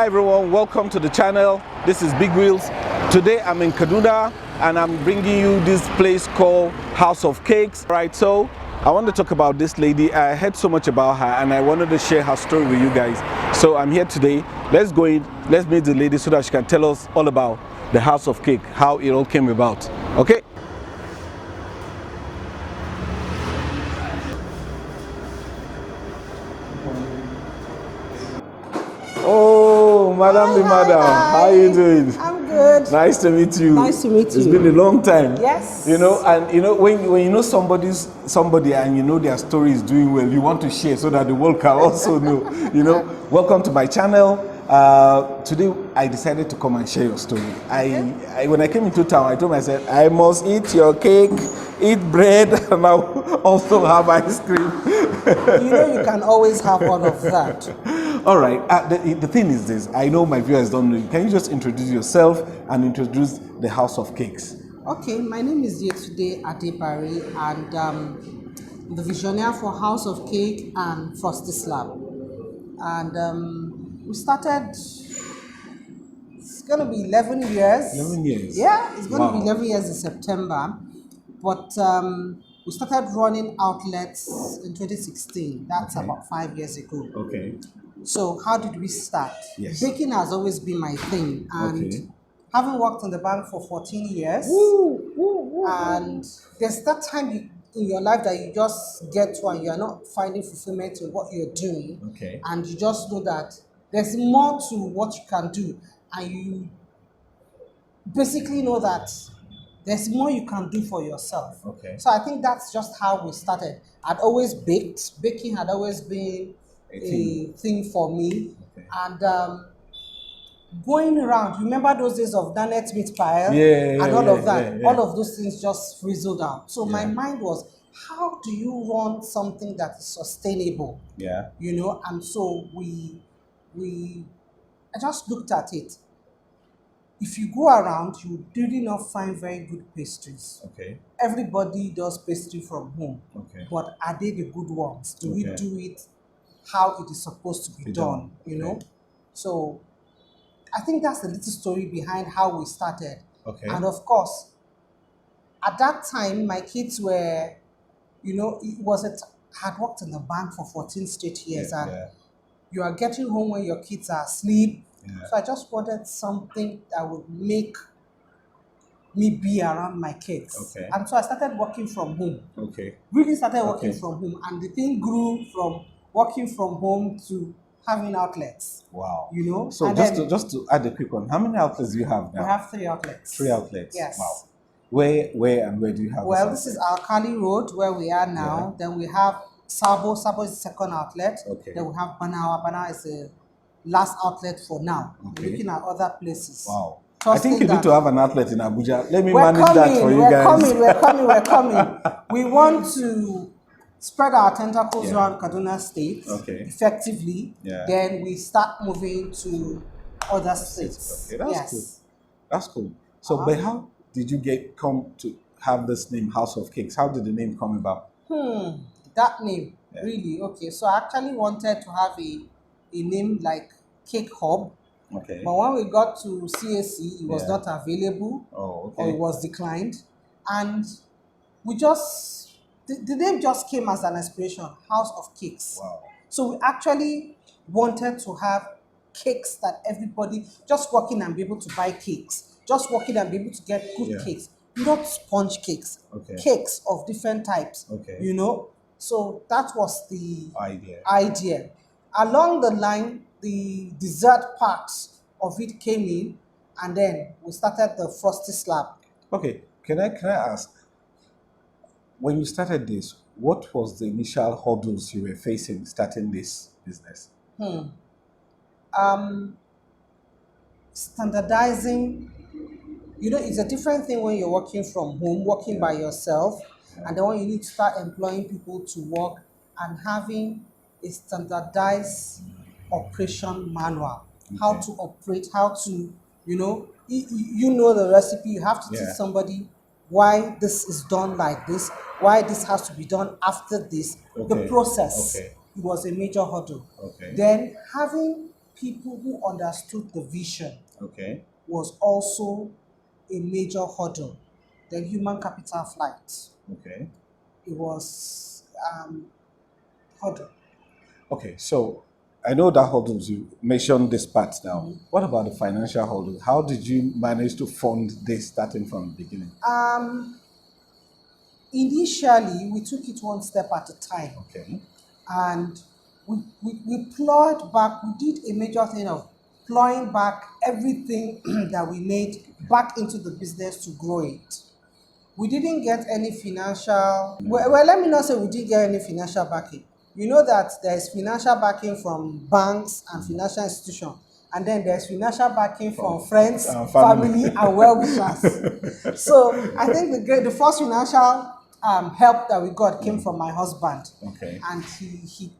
Hi everyone, welcome to the channel. This is Bigwillz. Today I'm in Kaduna and I'm bringing you this place called House of Cakes. Right, so I want to talk about this lady. I heard so much about her and I wanted to share her story with you guys. So I'm here today. Let's go in, let's meet the lady so that she can tell us all about the House of Cake, how it all came about. Okay? Oh, Madam the Madam, how are you doing? I'm good. Nice to meet you. Nice to meet you. It's been a long time. Yes. You know, and you know when you know somebody and you know their story is doing well, you want to share so that the world can also know. You know, welcome to my channel. Today I decided to come and share your story. When I came into town, I told myself I must eat your cake, eat bread, and I'll also have ice cream. You know you can always have all of that. All right. The thing is this. I know my viewers don't know you. Can you just introduce yourself and introduce the House of Cakes? Okay, my name is Yetunde Adepari and I'm the visionary for House of Cake and Frosty Slab. And we started, it's going to be 11 years. 11 years? Yeah, it's going to Wow. be 11 years in September. But we started running outlets in 2016. That's about 5 years ago. Okay. So how did we start? Yes. Baking has always been my thing, and having worked in the bank for 14 years, and there's that time in your life that you just get to and you're not finding fulfillment in what you're doing, and you just know that there's more to what you can do, and you basically know that there's more you can do for yourself. So I think that's just how we started. I'd always baked. Baking had always been a thing for me. And going around, remember those days of Danette meat pie and all of that? All of those things just frizzled out. So my mind was, how do you run something that is sustainable? You know, and so I just looked at it. If you go around, you really not find very good pastries. Everybody does pastry from home. But are they the good ones? Do we do it how it is supposed to be done, you know? So I think that's the little story behind how we started. And of course, at that time, my kids were, you know, I had worked in the bank for 14 straight years, and you are getting home when your kids are asleep. So I just wanted something that would make me be around my kids. And so I started working from home. Really started working from home. And the thing grew from working from home to having outlets. Wow. You know? So just to add a quick one, how many outlets do you have now? We have 3 outlets. 3 outlets? Yes. Wow. Where do you have Well, this is Alkali Road where we are now. Then we have Sabo. Sabo is the second outlet. Then we have Banawa. Banawa is the last outlet for now. We're looking at other places. Wow. I think you need to have an outlet in Abuja. Let me manage that for you guys. We're coming. We want to spread our tentacles around Kaduna State effectively. Then we start moving to other states. That's cool. That's cool. So, but how did you come to have this name, House of Cakes? How did the name come about? That name, really? Okay, so I actually wanted to have a name like Cake Hub. But when we got to CAC, it was not available, or it was declined. And we just, the name just came as an inspiration, House of Cakes. So we actually wanted to have cakes that everybody, just walk in and be able to buy cakes, just walk in and be able to get good cakes, not sponge cakes, cakes of different types, you know. So that was the idea. Along the line, the dessert parts of it came in, and then we started the Frosty Slab. Okay, can I ask, when you started this, what was the initial hurdles you were facing starting this business? Standardizing, you know, it's a different thing when you're working from home, working by yourself, and then when you need to start employing people to work and having a standardized operation manual, how to operate, how to, you know the recipe. You have to teach somebody why this is done like this, why this has to be done after this, the process. It was a major hurdle. Then having people who understood the vision Okay. was also a major hurdle. The human capital flight. Okay. It was hurdle. Okay, so I know that hurdles, you mentioned this part now. What about the financial hurdle? How did you manage to fund this starting from the beginning? Initially, we took it one step at a time. Okay. And we plowed back, we did a major thing of plowing back everything that we made back into the business to grow it. We didn't get any financial, well, let me not say we didn't get any financial backing. You know that there's financial backing from banks and financial institutions, and then there's financial backing from friends, family, and well-wishers. So I think the first financial help that we got came from my husband. Okay. And he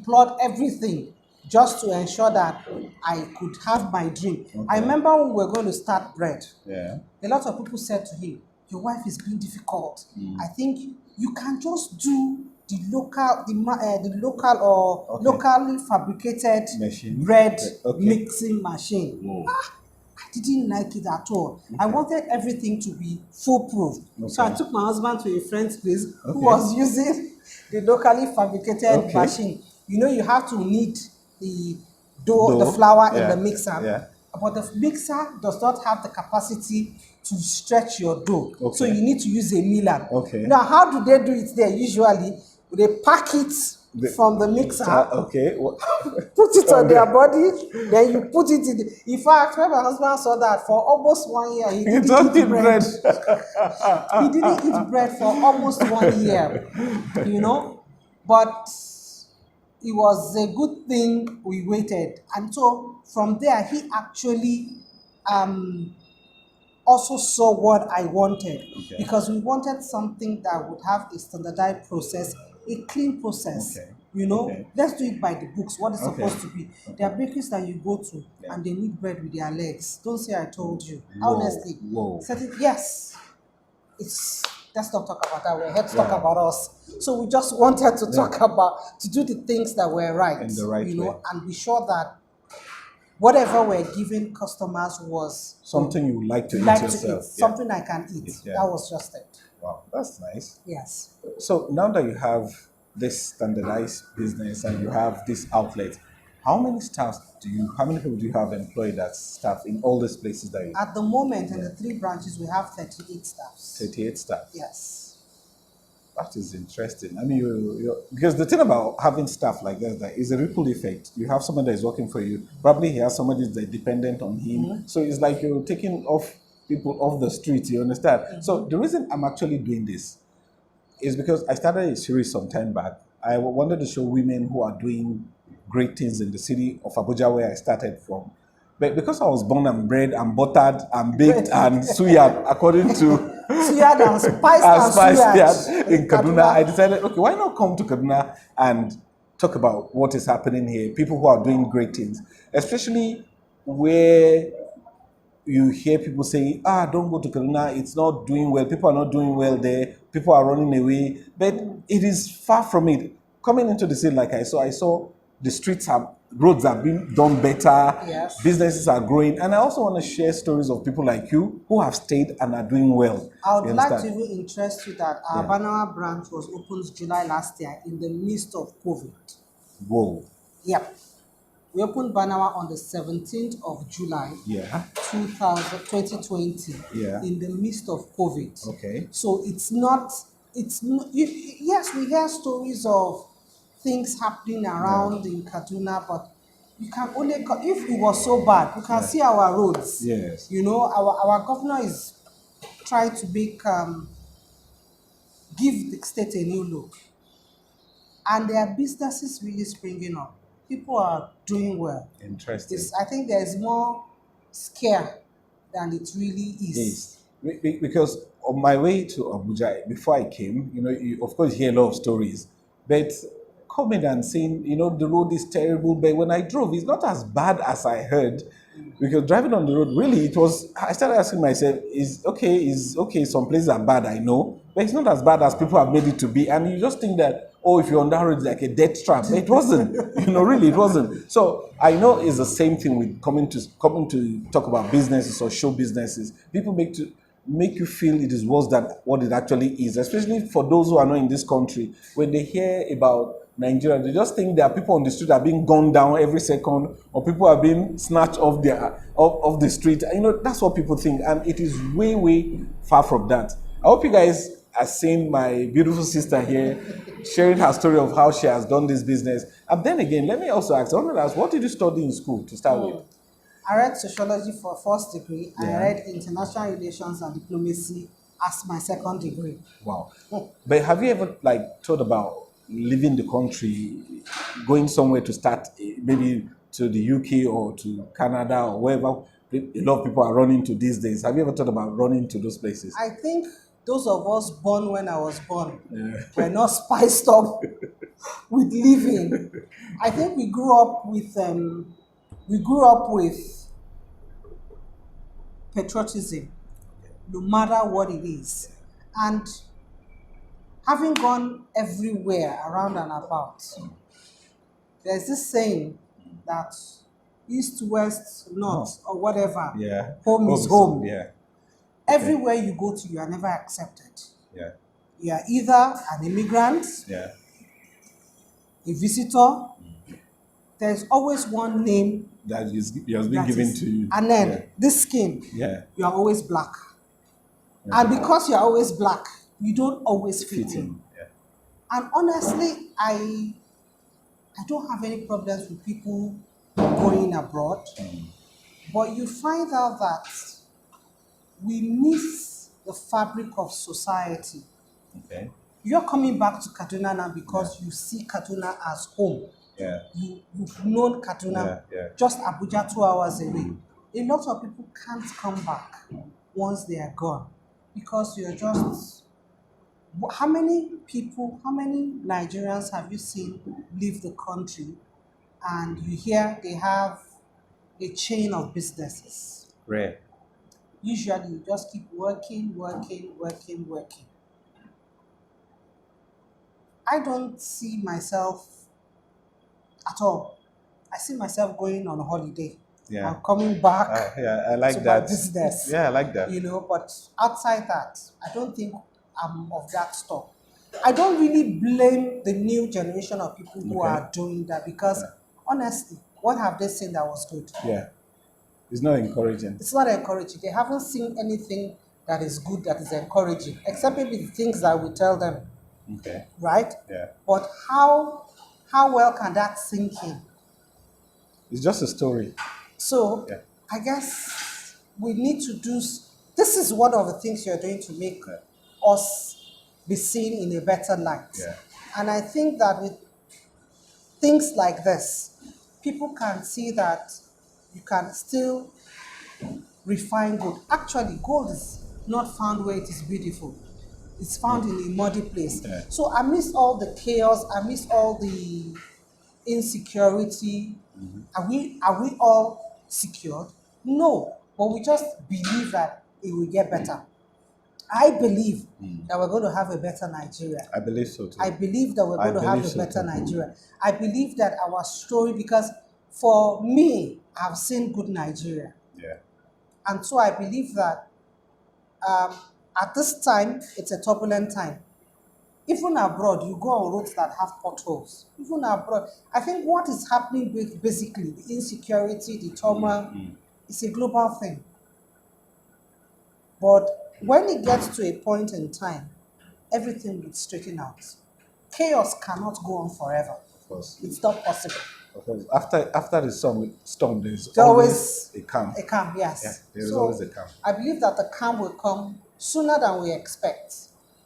plowed everything just to ensure that I could have my dream. Okay. I remember when we were going to start bread. Yeah. A lot of people said to him, "Your wife is being difficult. I think you can just do the local or locally fabricated bread mixing machine." I didn't like it at all. I wanted everything to be foolproof. So I took my husband to a friend's place who was using the locally fabricated machine. You know, you have to knead the dough, the flour in the mixer. Yeah. But the mixer does not have the capacity to stretch your dough. So you need to use a miller. Now, how do they do it there? Usually, they pack it from the mixer, put it on their body, then you put it in. In fact, when my husband saw that, for almost 1 year, he didn't eat bread. He didn't eat bread for almost 1 year, you know. But it was a good thing we waited. And so from there, he actually also saw what I wanted, because we wanted something that would have a standardized process, a clean process. You know, let's do it by the books, what is supposed to be. There are bakeries that you go to and they need bread with their legs. Don't say I told you. Honestly. Yes. Let's not talk about that. We're here to talk about us. So we just wanted to talk about, to do the things that were right. In the right way. And be sure that whatever we're giving customers was something you would like to eat yourself. Something I can eat. That was just it. Wow, that's nice. Yes. So now that you have this standardized business and you have this outlet, how many people do you have employed as staff in all these places that you? At the moment, in the 3 branches, we have 38 staffs. 38 staff? Yes. That is interesting. I mean, because the thing about having staff like that is a ripple effect. You have someone that is working for you. Probably he has somebody that's dependent on him. So it's like you're taking people off the street, you understand? So the reason I'm actually doing this is because I started a series some time back. I wanted to show women who are doing great things in the city of Abuja, where I started from. But because I was born and bred and buttered and baked and suyad, according to suyad and spiced in Kaduna, I decided, okay, why not come to Kaduna and talk about what is happening here, people who are doing great things, especially where you hear people saying, don't go to Kaduna, it's not doing well, people are not doing well there, people are running away, but it is far from it. Coming into the city like I saw the roads are being done better, businesses are growing, and I also want to share stories of people like you who have stayed and are doing well. I would like to even interest you that our Banawa branch was opened July last year in the midst of COVID. Whoa. Yep. We opened Banawa on the 17th of July, 2020, in the midst of COVID. Okay. So yes, we hear stories of things happening around in Kaduna, but you can only, if it was so bad, you can see our roads. Yes. You know, our governor is trying to give the state a new look. And there are businesses really springing up. People are doing well. Interesting. I think there's more scare than it really is. Because on my way to Abuja, before I came, you of course hear a lot of stories, but coming and saying, the road is terrible, but when I drove, it's not as bad as I heard. Because driving on the road, really, I started asking myself, is okay, some places are bad, I know, But it's not as bad as people have made it to be. And you just think that, oh, if you're on that road, it's like a death trap. It wasn't. Really, it wasn't. So I know it's the same thing with coming to talk about businesses or show businesses. People make you feel it is worse than what it actually is, especially for those who are not in this country. When they hear about Nigeria, they just think there are people on the street that are being gunned down every second, or people are being snatched off the street. That's what people think, and it is way, way far from that. I hope you guys are seeing my beautiful sister here sharing her story of how she has done this business. And then again, let me also ask, what did you study in school to start with? I read sociology for first degree. Yeah. I read international relations and diplomacy as my second degree. Wow. But have you ever thought about leaving the country, going somewhere to start, maybe to the UK or to Canada or wherever a lot of people are running to these days? Have you ever thought about running to those places? I think those of us born when I was born were not spiced up with living. I think we grew up with patriotism, no matter what it is. And having gone everywhere around and about, there's this saying that east, west, north, or whatever, home is home. Yeah. Everywhere you go to, you are never accepted. Yeah. You are either an immigrant, a visitor. There's always one name that has been given to you. And then this skin, you are always black. Yeah. And because you are always black, you don't always fit in. Yeah. And honestly, I don't have any problems with people going abroad. But you find out that we miss the fabric of society. Okay. You're coming back to Kaduna now because you see Kaduna as home. Yeah. You've known Kaduna, just Abuja 2 hours away. A lot of people can't come back once they are gone because you're just... How many Nigerians have you seen leave the country and you hear they have a chain of businesses? Rare. Usually you just keep working. I don't see myself at all. I see myself going on a holiday. Yeah. I'm coming back. I like that. My business. Yeah, I like that. But outside that, I don't think I'm of that stuff. I don't really blame the new generation of people who are doing that because honestly, what have they seen that was good? Yeah. It's not encouraging. It's not encouraging. They haven't seen anything that is good, that is encouraging, except maybe the things that we tell them. Okay. Right? Yeah. But how well can that sink in? It's just a story. So, I guess we need to do... This is one of the things you're doing to make us be seen in a better light. Yeah. And I think that with things like this, people can see that you can still refine gold. Actually, gold is not found where it is beautiful. It's found in a muddy place. Yeah. So I miss all the chaos. I miss all the insecurity. Mm-hmm. Are we all secured? No, but we just believe that it will get better. I believe that we're going to have a better Nigeria. I believe so too. I believe that we're going to have a better Nigeria. I believe that our story, because for me, I've seen good Nigeria. Yeah. And so I believe that at this time, it's a turbulent time. Even abroad, you go on roads that have potholes. Even abroad, I think what is happening with basically the insecurity, the turmoil, it's a global thing. But when it gets to a point in time, everything will straighten out. Chaos cannot go on forever. Of course. It's not possible. Because after the storm, there's always a calm. A calm, yes. Yeah, there's always a calm. I believe that the calm will come sooner than we expect.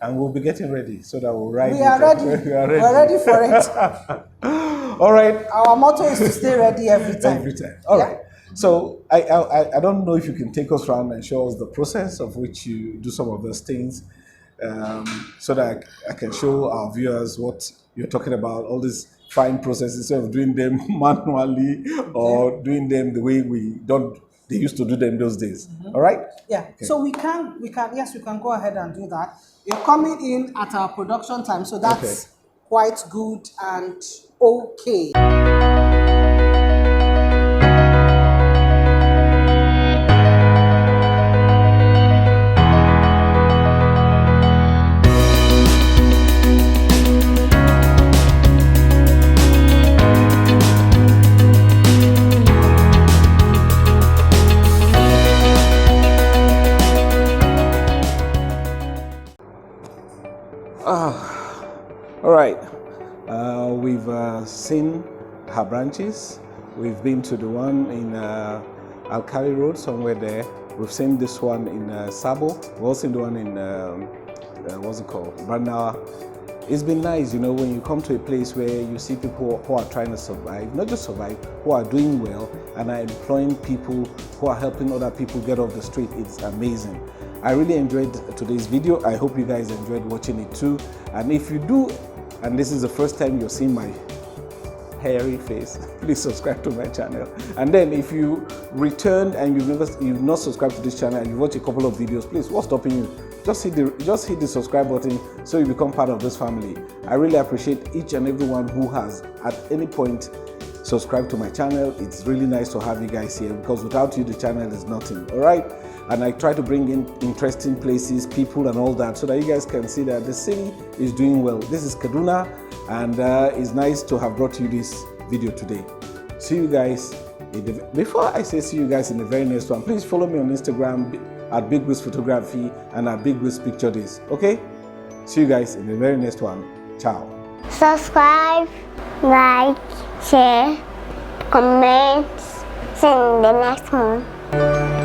And we'll be getting ready so that we'll ride. We are ready. We're ready for it. All right. Our motto is to stay ready every time. Every time. All right. So I don't know if you can take us around and show us the process of which you do some of those things, so that I can show our viewers what you're talking about, all these fine processes, instead of doing them manually or doing them the way we don't they used to do them those days. All right? Yeah. Okay. So we can go ahead and do that. You're coming in at our production time, so that's quite good and okay. All right, we've seen her branches. We've been to the one in Alkali Road, somewhere there. We've seen this one in Sabo. We've also seen the one in, what's it called, Branawa. It's been nice, you know, when you come to a place where you see people who are trying to survive, not just survive, who are doing well and are employing people who are helping other people get off the street. It's amazing. I really enjoyed today's video. I hope you guys enjoyed watching it too. And if you do, and this is the first time you're seeing my hairy face, please subscribe to my channel. And then if you returned and you've not subscribed to this channel and you watch a couple of videos, please, what's stopping you? Just hit the subscribe button so you become part of this family. I really appreciate each and everyone who has at any point subscribed to my channel. It's really nice to have you guys here, because without you the channel is nothing. All right, and I try to bring in interesting places, people and all that, so that you guys can see that the city is doing well. This is Kaduna, and it's nice to have brought you this video today. See you guys before I say see you guys in the very next one, please follow me on Instagram at Bigwillz Photography and at Bigwillz Picture Days. Okay, see you guys in the very next one. Ciao. Subscribe, like, share, comment. See you in the next one.